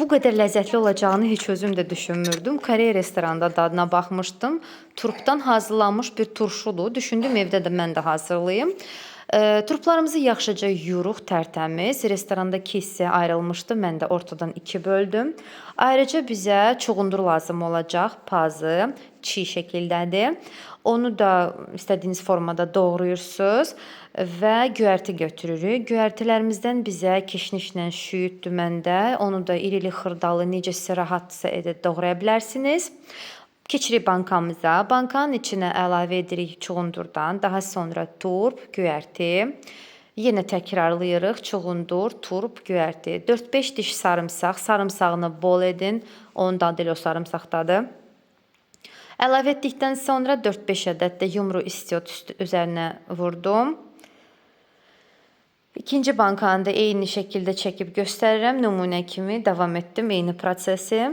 Bu qədər ləzzətli olacağını heç özüm də düşünmürdüm. Koreya restoranda dadına baxmışdım. Turpdan hazırlanmış bir turşudur. Düşündüm evdə də mən də hazırlayım. Turplarımızı yaxşıca yuyuruq, tərtəmiz. Restorandakı hissə ayrılmışdı. Mən də ortadan 2 böldüm. Ayrıca bizə çuğundur lazım olacaq. Pazı çiğ şəkildədir. Onu da istədiyiniz formada doğrayırsınız və göyərti götürürük. Göyərtilərimizdən bizə kişnişlə şüyüddü məndə. Onu da irili xırdalı necə sizə rahatsa edib doğraya bilərsiniz. Keçirik bankamıza. Bankanın içinə əlavə edirik çuğundurdan, daha sonra turp, göyərti. Yenə təkrarlayırıq. Çuğundur, turp, göyərti. 4-5 diş sarımsaq. Sarımsağını bol edin. Onun dadı elə o sarımsaqdadır. Əlavə etdikdən sonra 4-5 ədəd də yumru istiot üzərinə vurdum. İkinci bankanı da eyni şəkildə çəkib göstərirəm. Nümunə kimi davam etdim eyni prosesi.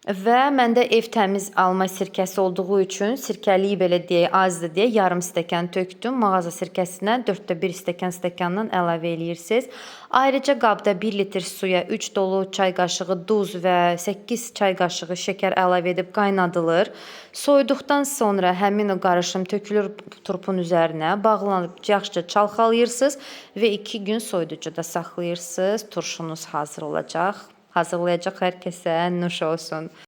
Və məndə ev təmiz alma sirkəsi olduğu üçün sirkəliyi belə deyək azdır deyə yarım stəkan tökdüm. Mağaza sirkəsinə 1/4 stəkandan əlavə eləyirsiniz. Ayrıca qabda 1 litr suya 3 dolu çay qaşığı duz və 8 çay qaşığı şəkər əlavə edib qaynadılır. Soyuduqdan sonra həmin o qarışım tökülür turpun üzərinə, bağlanıb yaxşıca çalxalayırsınız və 2 gün soyuducuda saxlayırsınız. Turşunuz hazır olacaq. Hazırlayacaq hər kəsə nuş olsun.